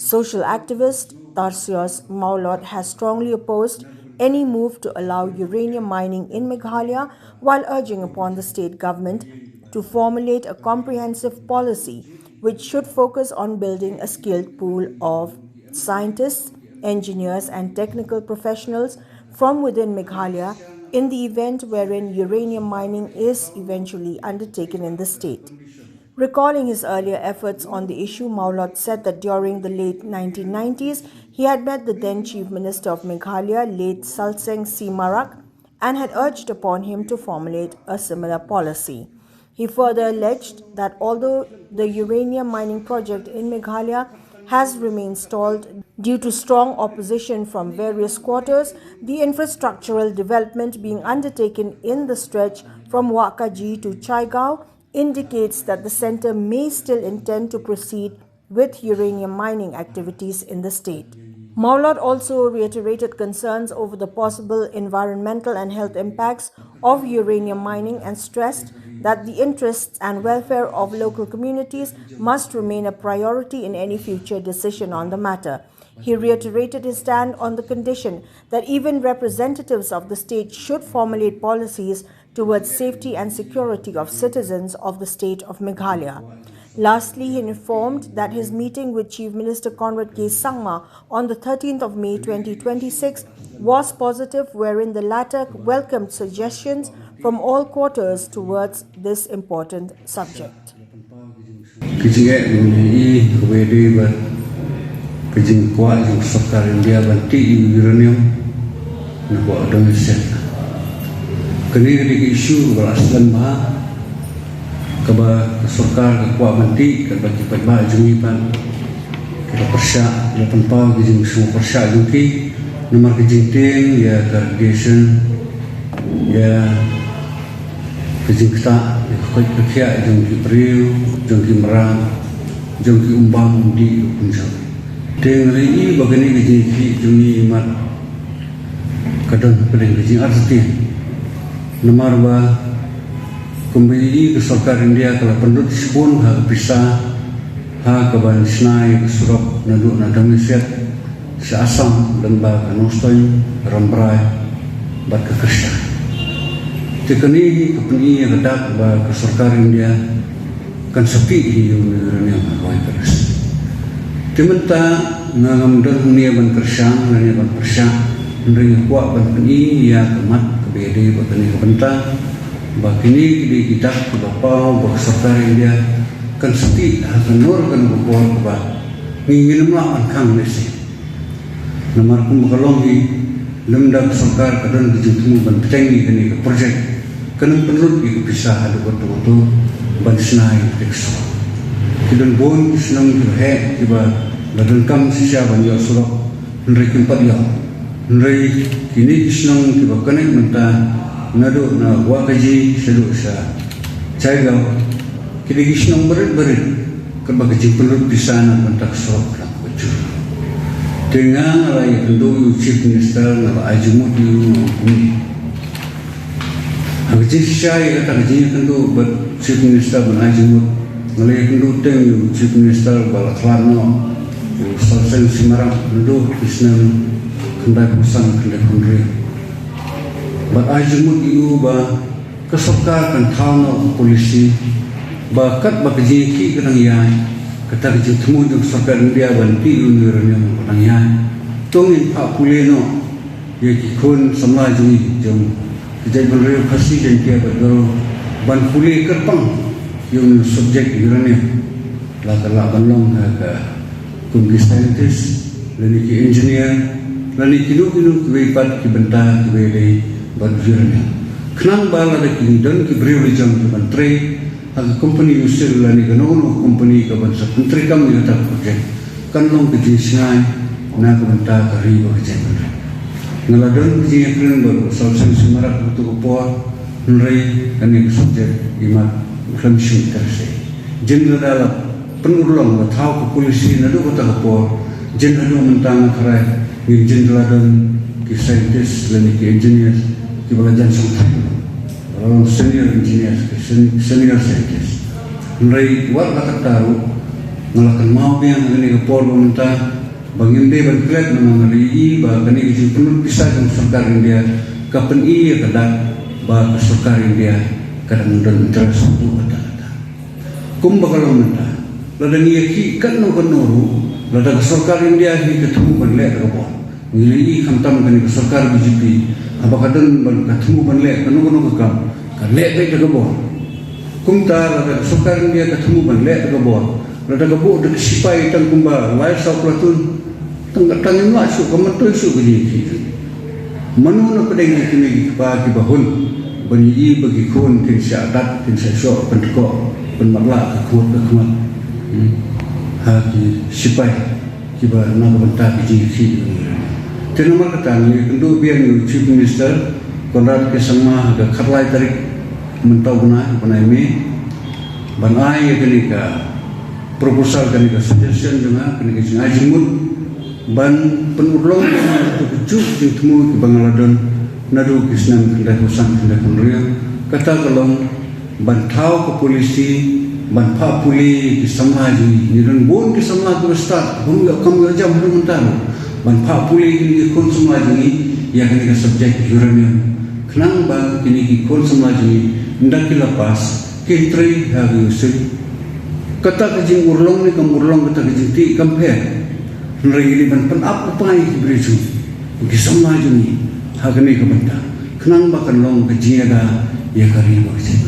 Social activist Tarsios Maulot has strongly opposed any move to allow uranium mining in Meghalaya while urging upon the state government to formulate a comprehensive policy which should focus on building a skilled pool of scientists, engineers, and technical professionals from within Meghalaya in the event wherein uranium mining is eventually undertaken in the state. Recalling his earlier efforts on the issue, Maulot said that during the late 1990s, he had met the then Chief Minister of Meghalaya, late Salseng Simarak, and had urged upon him to formulate a similar policy. He further alleged that although the uranium mining project in Meghalaya has remained stalled due to strong opposition from various quarters, the infrastructural development being undertaken in the stretch from Wakaji to Chaigao indicates that the center may still intend to proceed with uranium mining activities in the state. Maulot also reiterated concerns over the possible environmental and health impacts of uranium mining and stressed that the interests and welfare of local communities must remain a priority in any future decision on the matter. He reiterated his stand on the condition that even representatives of the state should formulate policies towards safety and security of citizens of the state of Meghalaya. Lastly, he informed that his meeting with Chief Minister Conrad K. Sangma on the 13th of May 2026 was positive, wherein the latter welcomed suggestions from all quarters towards this important subject. Kini isu berasal bah kaba kesorkar kekuat menti kaba kipat bah jungipan kita persyak ya tanpa gijing semua persyak jungi nomor gijing ya congregation ya gijing kita ya koi kekia jungi priu jungi merang jungi umbang undi punjab dengan ini begini gijing jungi imat kadang kadang gijing arti nomor ba kembali ke Sarkar India kalau penduduk sepun hak pisah hak keban senai ke surok naduk nadam siat seasam dan ba kanostoi rambrai bat ke kerja tekani kepeni yang kedak ba ke Sarkar India kan sepi hiu uranium kawai terus timenta ngam dan dunia ban kerja dan ban kerja ndring kuat ban peni ya kemat bedi batani kebentang bakini di kita ke bapa bak Sarkar India kan seti hasan nur kan bukor ba ngingin melawan kang nesi nomor kum kalongi lemdak Sarkar kadan dijutmu ban petengi kini ke projek kan penurut di pisah ada betul-betul ban senai tekso kidan bon senang he tiba ladan kam sisa ban yo surok nrekim padya nrei kini senang tiba kanek menta nado na wakaji selu sa Chaigao kini senang berit kerba kecil penurut di sana mentak sok lang baju dengan alai tentu Chief Minister na ajumut yu kuni agji syai kata kecil tentu Chief Minister ban ajumut ngalai tentu teng yu Chief Minister balaklarno Salseng Simarang nado isnam kendai pusang kendai kundri bat ajumut iu ba kesokar kan thawno polisi ba kat ba kejiki kadang yai kata kejik temu jung Sarkar India banti uranium kadang yai tongin pak puleno ye kikun samla jungi jung kejai berreal khasi dan kia bergaro ban pule kerpang yung subjek uranium la banlong ka kungi scientist lani ki engineer lani kinu kebaikat kibentah kebaikai berjurnya. Kenang bala ada kini dan kiberiu jam menteri, agak company usil lani kanono company kaban sa menteri kami kata projek. Kanlong kejisnai na kebentah kari berjaya. Ngaladon kejia keren baru Salseng Simarak untuk kepuah nrei kani subjek imat klemsi terse. Jenderal dalam penurulong batau ke polisi nado kata kepuah jenderal mentang kerai ngin ladan ki scientist dan ki engineer ki belajar sampai senior engineer senior scientist nrai buat kata tahu ngalakan mau yang kini ke por pemerintah bangin dia berklat mengenai bah kini kecil penuh pisah dengan serkar India kapan ia kadang bah serkar India kadang dan interest itu kata-kata kum bakal mentah ladang ia ki kan nuru ladang serkar India hi ketemu banlek ke por ngili khantam kini ke serkar BJP apa kadang ketemu banlek kanu kam kan lek baik ke por kum tar ladang serkar India ketemu banlek ke por ladang ke por de sipai tang kumba lai sau platun tangin masuk ke mentu isu begini manu nak pedang kini bagi bahun bani bagi kun tin syadat tin syok pendekok penmarla kekut kekuat haki sipai kiba nak bentar biji tenama kata ni untuk biar chief minister Konrad Kesama ke kharlai tarik mentau guna panai banai kini ka proposal kini ka suggestion juga kini ka ajimut ban penurlong itu kejuk di temu ke Bangladesh nadu kisnan kendai husan kendai penurian kata kalau ban tau ke polisi ban pak puli di samaji ni dan bon di samaji berstart bon gak kamu jam mentar ban pak puli kini kon samaji ni yang kini ke subjek uranium kenang bang kini kon samaji ni ndak dilepas kitri hari usul kata kejing urlong ni kamurlong kata kejing ti compare Nari ban penap upai beriju, kisah maju ni, hak ni kebentar. Kenang bahkan long kejiaga ya kari wajib.